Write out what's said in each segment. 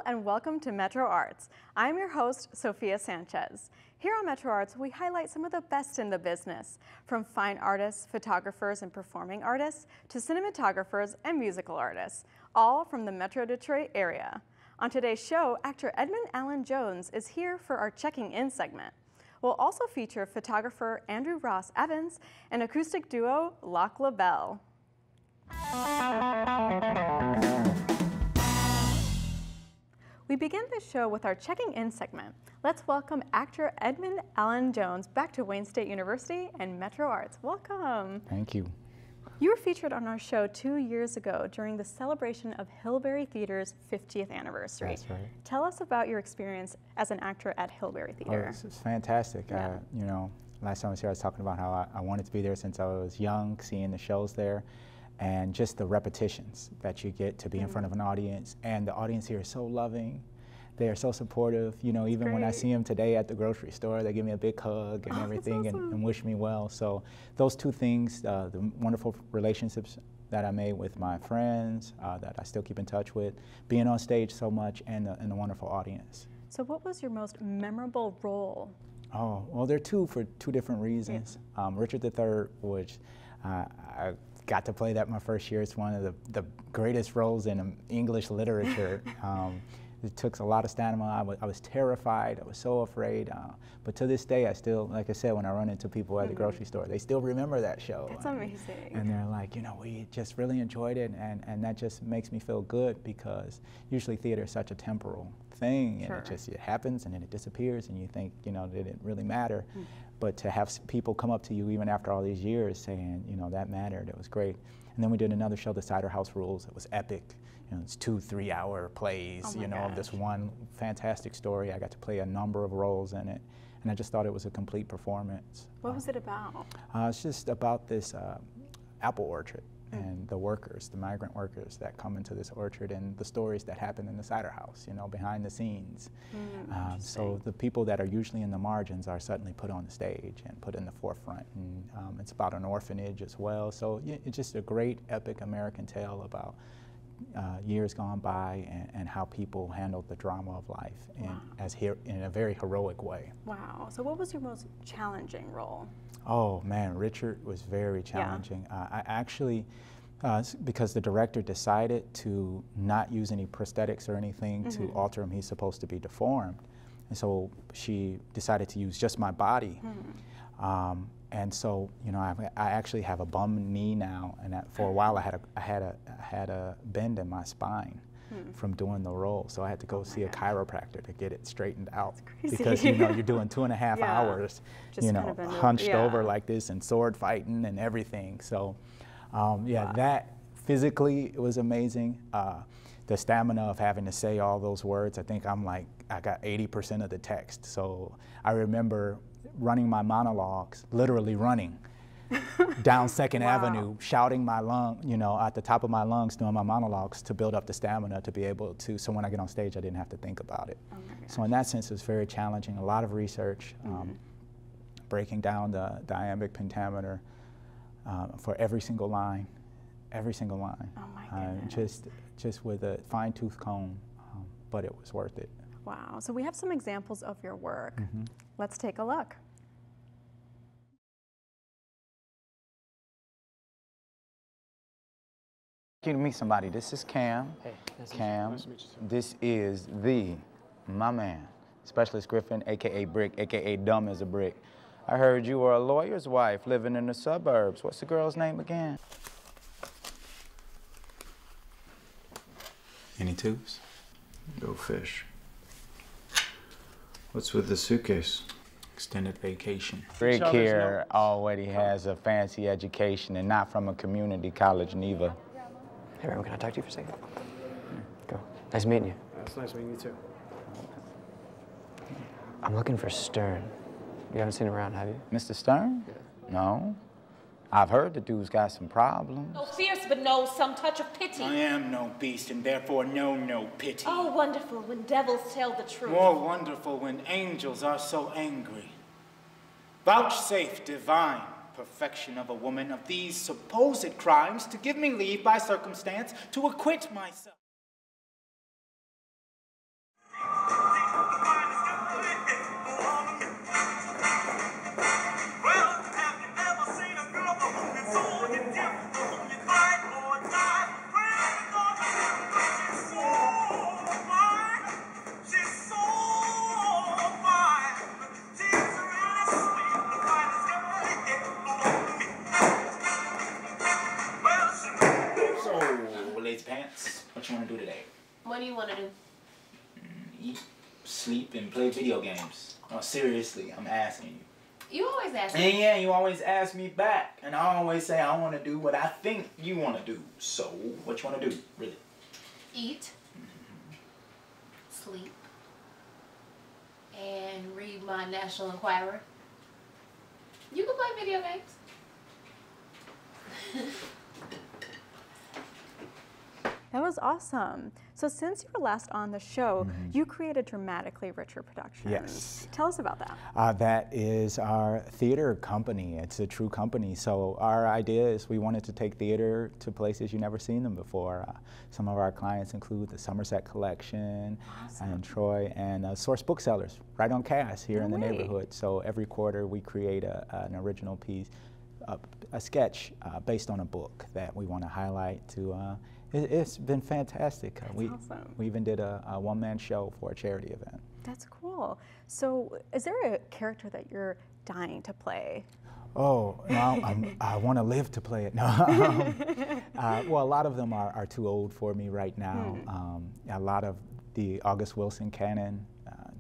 and welcome to MetroArts. I'm your host, Sophia Sanchez. Here on MetroArts, we highlight some of the best in the business, from fine artists, photographers, and performing artists, to cinematographers and musical artists, all from the Metro Detroit area. On today's show, actor Edmund Alyn Jones is here for our Checking In segment. We'll also feature photographer Andrew Ross Evans and acoustic duo Lac LaBelle. We begin the show with our Checking In segment. Let's welcome actor Edmund Alyn Jones back to Wayne State University and MetroArts. Welcome. Thank you. You were featured on our show 2 years ago during the celebration of Hillberry Theater's 50th anniversary. That's right. Tell us about your experience as an actor at Hillberry Theater. Oh, it's fantastic. Yeah. You know, last time I was here, I was talking about how I wanted to be there since I was young, seeing the shows there, and just the repetitions that you get to be in front of an audience. And the audience here is so loving. They are so supportive. You know, even when I see them today at the grocery store, they give me a big hug and everything, awesome. and wish me well. So those two things, the wonderful relationships that I made with my friends, that I still keep in touch with, being on stage so much, and the wonderful audience. So what was your most memorable role? Oh, well, there are two for two different reasons. Yeah. Richard III, which I got to play that my first year. It's one of the greatest roles in English literature. It took a lot of stamina. I was terrified. I was so afraid. But to this day, I still, like I said, when I run into people at the grocery store, they still remember that show. That's amazing. And they're like, you know, we just really enjoyed it. And that just makes me feel good, because usually theater is such a temporal thing. Sure. And it happens and then it disappears, and you think, you know, did it really matter? But to have people come up to you even after all these years saying, you know, that mattered, it was great. And then we did another show, The Cider House Rules. It was epic. You know, it's 2-3 hour plays, you know, of this one fantastic story. I got to play a number of roles in it, and I just thought it was a complete performance. What was it about? It's just about this apple orchard and the workers, the migrant workers that come into this orchard, and the stories that happen in the cider house, you know, behind the scenes. So the people that are usually in the margins are suddenly put on the stage and put in the forefront. And it's about an orphanage as well. So it's just a great, epic American tale about years gone by, and how people handled the drama of life in a very heroic way. Wow. So what was your most challenging role? Oh man, Richard was very challenging. I actually, because the director decided to not use any prosthetics or anything to alter him, he's supposed to be deformed. And so she decided to use just my body. And so, you know, I actually have a bum knee now, and for a while I had a bend in my spine from doing the role. So I had to go see a chiropractor to get it straighhed out, because you know, you're doing 2.5 hours, just you know, hunched over like this, and sword fighting and everything. So that physically, it was amazing. The stamina of having to say all those words, I think I got 80% of the text. So I remember running my monologues, literally running down 2nd Avenue, shouting you know, at the top of my lungs, doing my monologues to build up the stamina to be able to, so when I get on stage, I didn't have to think about it. So in that sense, it was very challenging. A lot of research, breaking down the iambic pentameter for every single line. Every single line. Oh my goodness. Just with a fine-tooth comb, but it was worth it. Wow. So we have some examples of your work. Let's take a look. You to meet somebody. This is Cam. Hey, Cam. Nice to meet you, sir. This is my man, Specialist Griffin, aka Brick, aka Dumb as a Brick. I heard you were a lawyer's wife living in the suburbs. What's the girl's name again? Any tubes? Go fish. What's with the suitcase? Extended vacation. Brick here already has a fancy education, and not from a community college neither. Hey, Ram, can I talk to you for a second? Go. Nice meeting you. It's nice meeting you too. I'm looking for Stern. You haven't seen him around, have you? Mr. Stern? Yeah. No. I've heard the dude's got some problems. No fierce, but no some touch of pity. I am no beast, and therefore know no pity. Oh, wonderful when devils tell the truth. More wonderful when angels are so angry. Vouchsafe divine perfection of a woman of these supposed crimes, to give me leave by circumstance to acquit myself. today? What do you want to do? Eat, sleep, and play video games. No, seriously, I'm asking you. You always ask me. And yeah, you always ask me back. And I always say I want to do what I think you want to do. So, what you want to do, really? Eat, sleep, and read my National Enquirer. You can play video games. That was awesome. So since you were last on the show, you created Dramatically Richer Productions. Yes. Tell us about that. That is our theater company. It's a true company. So our idea is we wanted to take theater to places you've never seen them before. Some of our clients include the Somerset Collection and Troy and Source Booksellers right on Cass here in the neighborhood. So every quarter we create an original piece, a sketch based on a book that we want to highlight to it's been fantastic. Awesome. We even did a one-man show for a charity event. That's cool. So is there a character that you're dying to play? Oh, no, I want to live to play it. No. Well, a lot of them are too old for me right now. A lot of the August Wilson canon,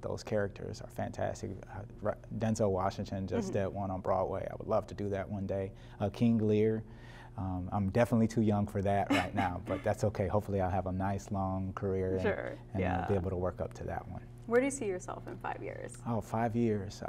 those characters are fantastic. Denzel Washington just did one on Broadway. I would love to do that one day. King Lear. I'm definitely too young for that right now, but that's okay. Hopefully I'll have a nice long career and I'll be able to work up to that one. Where do you see yourself in 5 years? Oh, 5 years.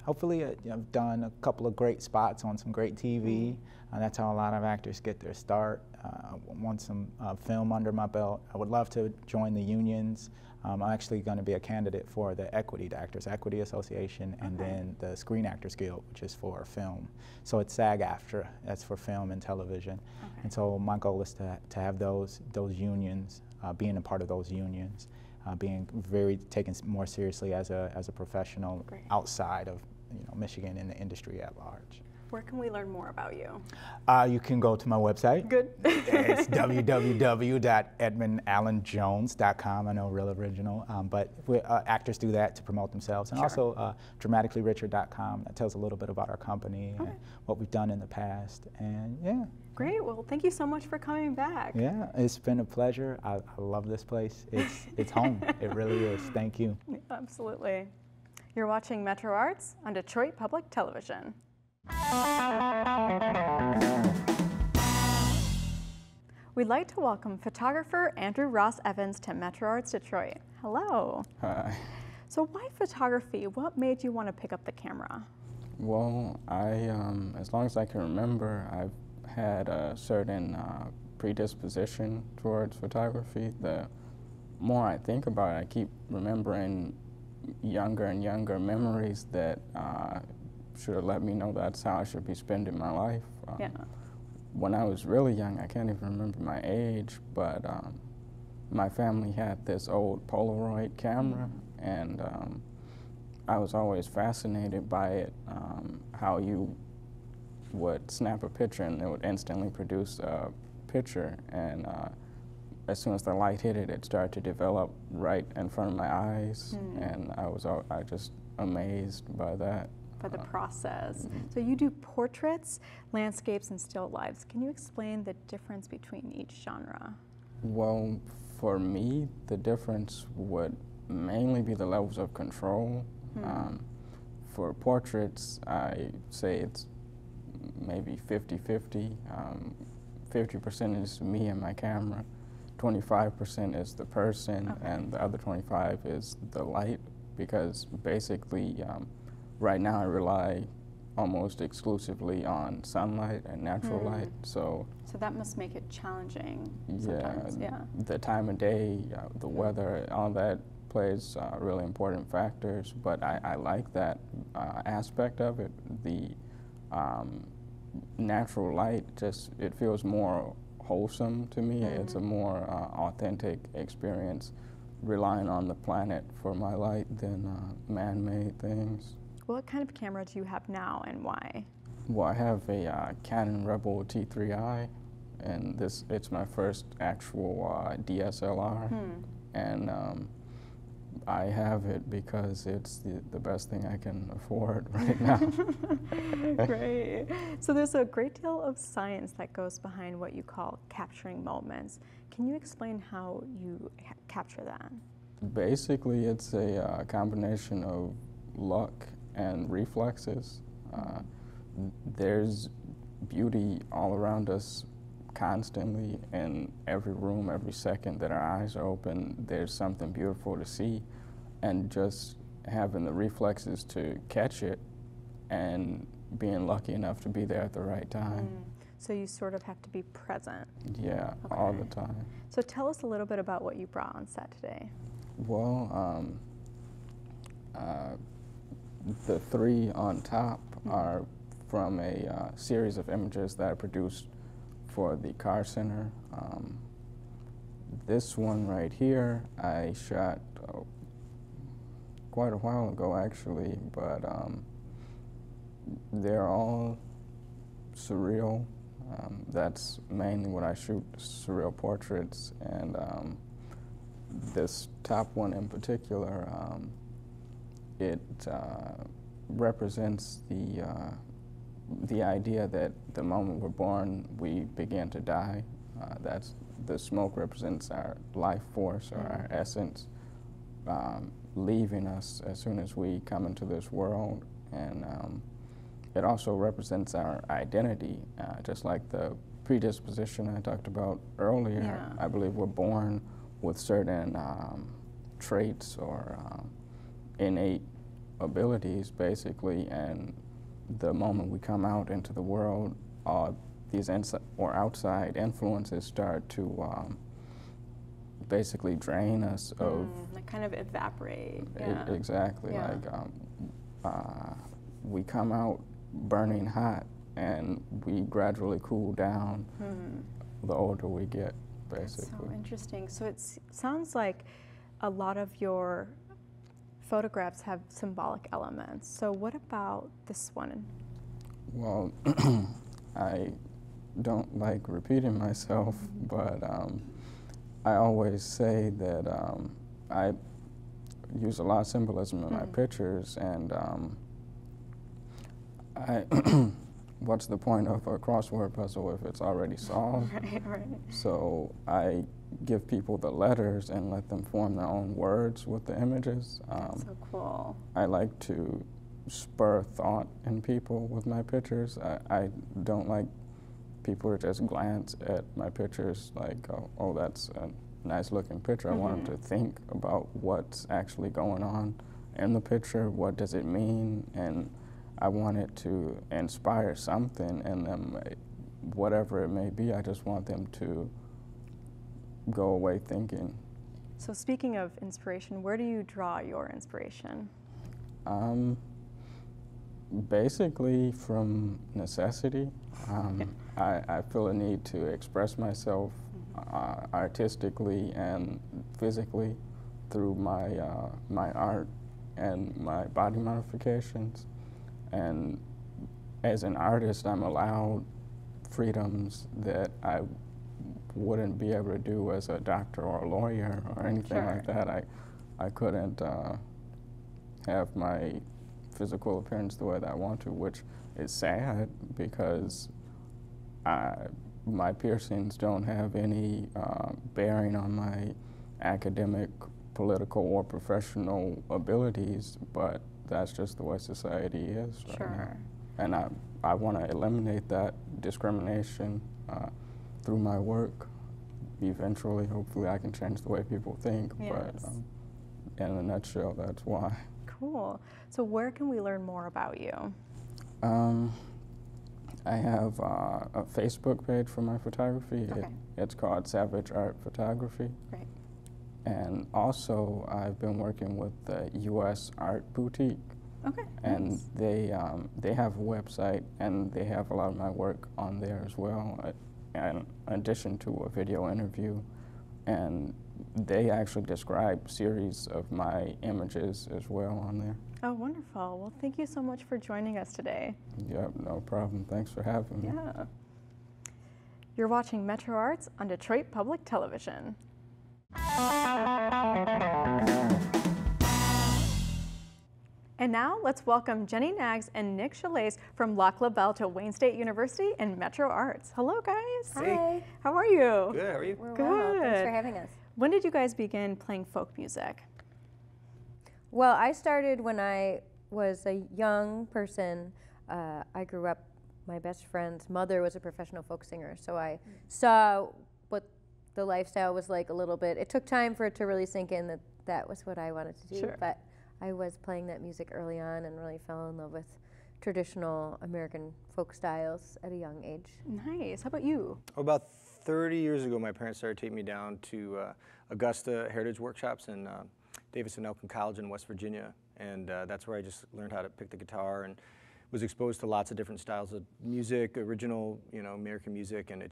Hopefully I've done a couple of great spots on some great TV. That's how a lot of actors get their start. I want some film under my belt. I would love to join the unions. I'm actually going to be a candidate for the Equity, the Actors Equity Association, and then the Screen Actors Guild, which is for film. So it's SAG-AFTRA, that's for film and television. And so my goal is to have those unions, being a part of those unions, being taken more seriously as a professional outside of Michigan in the industry at large. Where can we learn more about you? You can go to my website. Good. It's www.edmundalynjones.com. I know, real original. But actors do that to promote themselves. And also dramaticallyricher.com. That tells a little bit about our company and what we've done in the past. And yeah. Great. Well, thank you so much for coming back. Yeah, it's been a pleasure. I love this place. It's home. It really is. Thank you. Absolutely. You're watching MetroArts on Detroit Public Television. We'd like to welcome photographer Andrew Ross Evans to MetroArts Detroit. Hello. Hi. So why photography? What made you want to pick up the camera? Well, as long as I can remember, I've had a certain predisposition towards photography. The more I think about it, I keep remembering younger and younger memories that should have let me know that's how I should be spending my life. When I was really young, I can't even remember my age, but my family had this old Polaroid camera, and I was always fascinated by it, how you would snap a picture and it would instantly produce a picture, and as soon as the light hit it, it started to develop right in front of my eyes, and I was just amazed by that. By the process. So you do portraits, landscapes, and still lifes. Can you explain the difference between each genre? Well, for me, the difference would mainly be the levels of control. For portraits, I say it's maybe 50-50. 50% is me and my camera, 25% is the person, and the other 25% is the light, because basically right now I rely almost exclusively on sunlight and natural light. So that must make it challenging sometimes. The time of day, the weather, all that plays really important factors, but I like that aspect of it. The natural light, it feels more wholesome to me. It's a more authentic experience, relying on the planet for my light than man-made things. What kind of camera do you have now and why? Well, I have a Canon Rebel T3i, and it's my first actual DSLR. And I have it because it's the best thing I can afford right now. Great. So there's a great deal of science that goes behind what you call capturing moments. Can you explain how you capture that? Basically, it's a combination of luck and reflexes. There's beauty all around us constantly in every room, every second that our eyes are open. There's something beautiful to see, and just having the reflexes to catch it and being lucky enough to be there at the right time. So you sort of have to be present. Yeah, Okay. all the time. So tell us a little bit about what you brought on set today. Well, the three on top are from a series of images that I produced for the Car Center. This one right here I shot quite a while ago actually, but they're all surreal. That's mainly what I shoot, surreal portraits, and this top one in particular, it represents the idea that the moment we're born, we begin to die. That's the smoke represents our life force or our essence leaving us as soon as we come into this world, and it also represents our identity, just like the predisposition I talked about earlier. Yeah. I believe we're born with certain traits or innate abilities, basically, and the moment we come out into the world, these outside influences start to basically drain us of... Like kind of evaporate. Yeah. Exactly. Yeah. Like we come out burning hot, and we gradually cool down the older we get, basically. That's so interesting. So it sounds like a lot of your photographs have symbolic elements. So what about this one? Well, I don't like repeating myself, but I always say that I use a lot of symbolism in my pictures, and what's the point of a crossword puzzle if it's already solved? Right. So I give people the letters and let them form their own words with the images. So cool. I like to spur thought in people with my pictures. I don't like people to just glance at my pictures like, oh, that's a nice looking picture. I want them to think about what's actually going on in the picture, what does it mean, and I want it to inspire something in them, whatever it may be. I just want them to go away thinking. So speaking of inspiration, where do you draw your inspiration? Basically from necessity. I feel a need to express myself artistically and physically through my art and my body modifications. And as an artist, I'm allowed freedoms that I wouldn't be able to do as a doctor or a lawyer or anything like that. I couldn't have my physical appearance the way that I want to, which is sad because my piercings don't have any bearing on my academic, political, or professional abilities, but that's just the way society is right now. And I want to eliminate that discrimination through my work. Eventually, hopefully, I can change the way people think, but in a nutshell, that's why. Cool. So where can we learn more about you? I have a Facebook page for my photography. Okay. It's called Savage Art Photography. Great. And also, I've been working with the U.S. Art Boutique. Okay. And nice. they have a website, and they have a lot of my work on there as well, in addition to a video interview. And they actually describe series of my images as well on there. Oh, wonderful. Well, thank you so much for joining us today. Yep, no problem. Thanks for having me. Yeah. You're watching MetroArts on Detroit Public Television. And now let's welcome Jenny Nags and Nick Chalais from Lac LaBelle to Wayne State University and MetroArts. Hello, guys. Hi. How are you? Good, how are you? We're Good. well. Thanks for having us. When did you guys begin playing folk music? Well, I started when I was a young person. I grew up, my best friend's mother was a professional folk singer, so I saw what the lifestyle was like a little bit. It took time for it to really sink in that that was what I wanted to do, Sure. but I was playing that music early on and really fell in love with traditional American folk styles at a young age. Nice. How about you? About 30 years ago, my parents started taking me down to Augusta Heritage Workshops in Davidson-Elkin College in West Virginia, and that's where I just learned how to pick the guitar and was exposed to lots of different styles of music, original, American music, and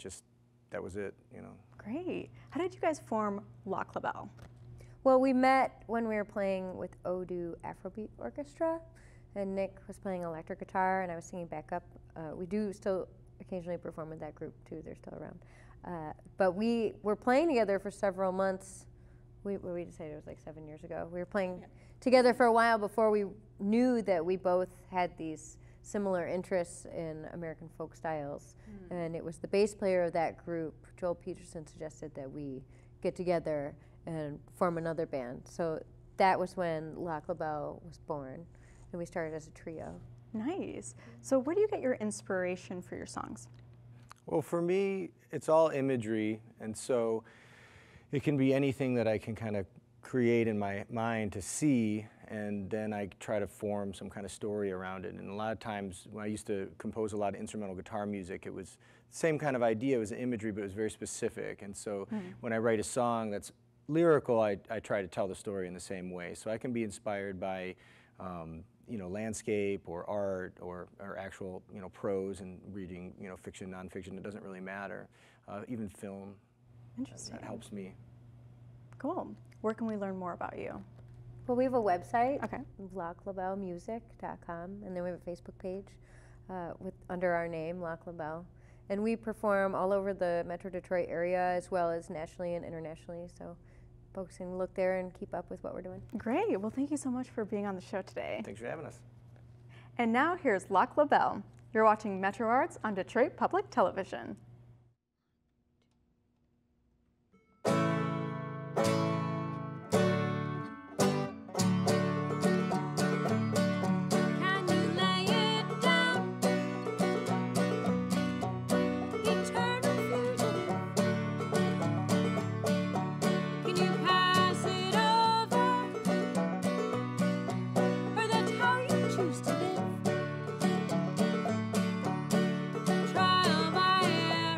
that was it, Great. How did you guys form Lac LaBelle? Well, we met when we were playing with Odu Afrobeat Orchestra, and Nick was playing electric guitar, and I was singing backup. We do still occasionally perform with that group too; they're still around. But we were playing together for several months. We decided it was like 7 years ago. We were playing together for a while before we knew that we both had these similar interests in American folk styles. And it was the bass player of that group, Joel Peterson, suggested that we get together and form another band. So that was when Lac LaBelle was born, and we started as a trio. Nice. So where do you get your inspiration for your songs? Well, for me, it's all imagery, and so it can be anything that I can kind of create in my mind to see, and then I try to form some kind of story around it. And a lot of times, when I used to compose a lot of instrumental guitar music, it was the same kind of idea. It was imagery, but it was very specific. And so when I write a song that's lyrical, I try to tell the story in the same way. So I can be inspired by landscape or art or actual prose and reading fiction, nonfiction. It doesn't really matter. Even film. Interesting. That helps me. Cool. Where can we learn more about you? Well, we have a website, Okay. laclabellemusic.com, and then we have a Facebook page under our name, Lac LaBelle. And we perform all over the Metro Detroit area as well as nationally and internationally, so folks can look there and keep up with what we're doing. Great. Well, thank you so much for being on the show today. Thanks for having us. And now here's Lac LaBelle. You're watching MetroArts on Detroit Public Television. Trial by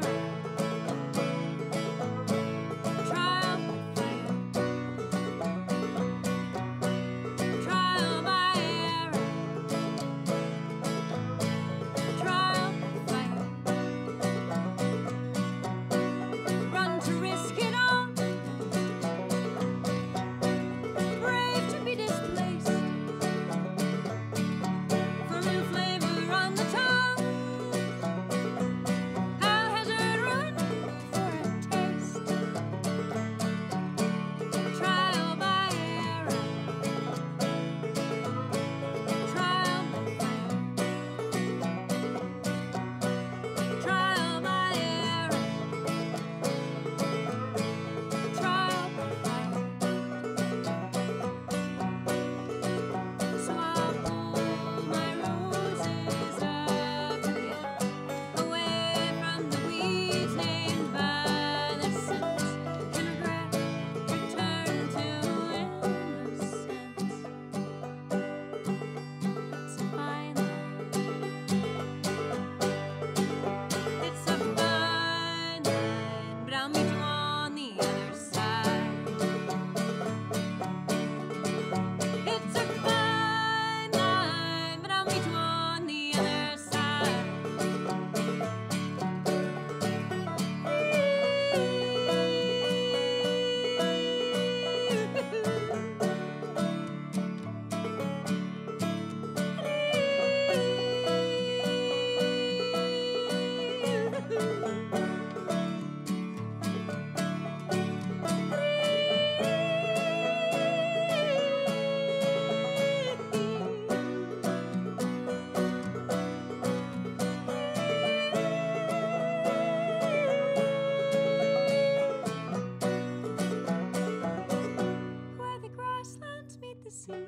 sea.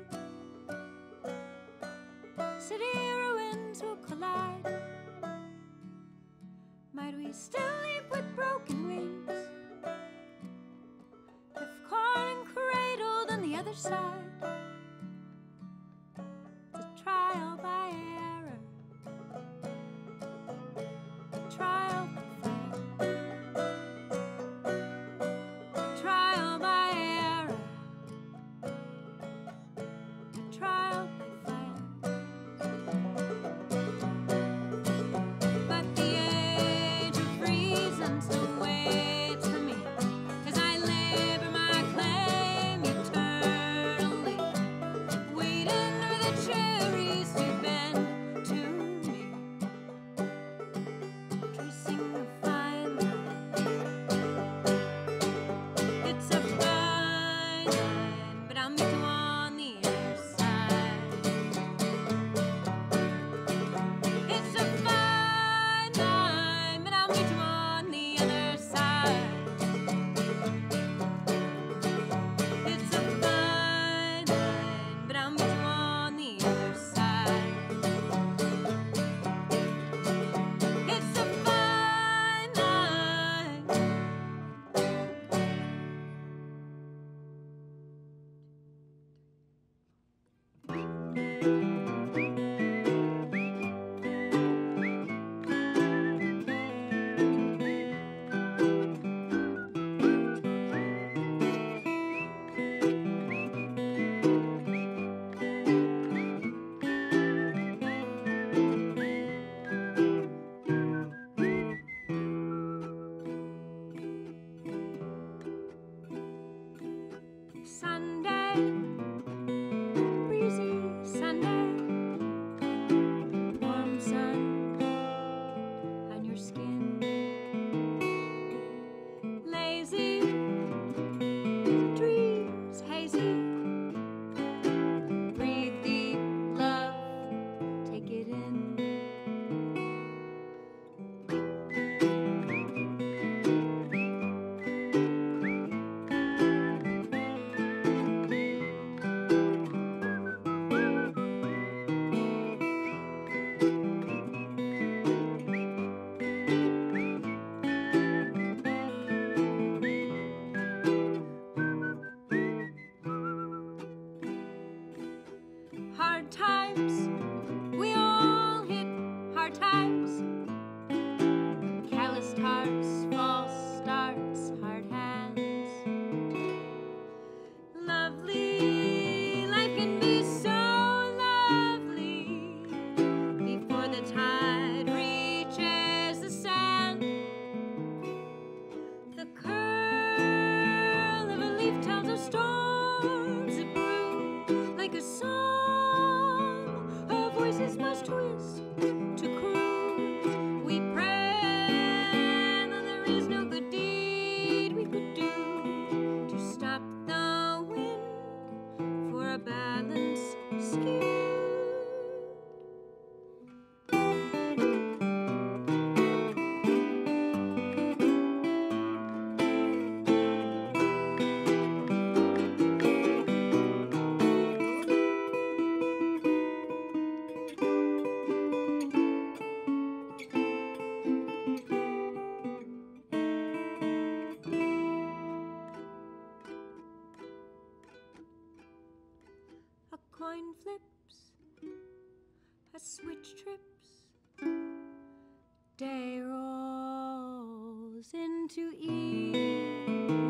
City ruins will collide. Might we still leap with broken wings, if caught and cradled on the other side? The trial by error, trial by fire, trial by error, trial by fire. But the age of reason still waits for me, 'cause I labor my claim eternally, waiting for the cherries to bend to me, tracing the fine line. It's a fine line, but I'll meet you on the other side. It's a fine line, but I'll meet you on the other side. It's a fine line, but I'll meet you on the other side. It's a fine line. Sunday, breezy Sunday, warm sun on your skin, lazy dreams hazy, breathe deep, love, take it in. Hard times, we all hit hard times. Calloused hearts, false starts, hard hands. Lovely, life can be so lovely before the tide reaches the sand. The curl of a leaf tells of storms that brew like a song. Our voices must twist to croon. We pray that there is no good deed we could do to stop the wind for a balance skewed. A coin flips, a switch trips, day rolls into evening.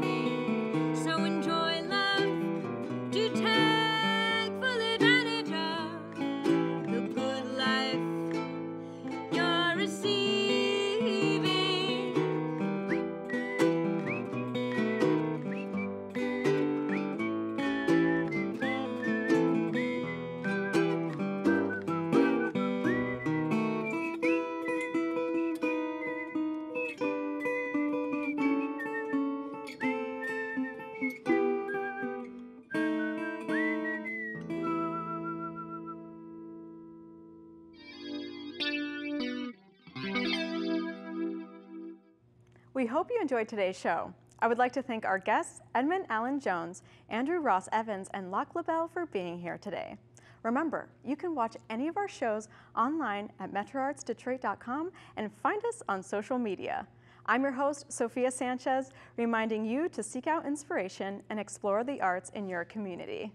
So enjoy love, do take full advantage of the good life you're receiving. We hope you enjoyed today's show. I would like to thank our guests, Edmund Alyn Jones, Andrew Ross Evans, and Lac LaBelle for being here today. Remember, you can watch any of our shows online at MetroArtsDetroit.com and find us on social media. I'm your host, Sophia Sanchez, reminding you to seek out inspiration and explore the arts in your community.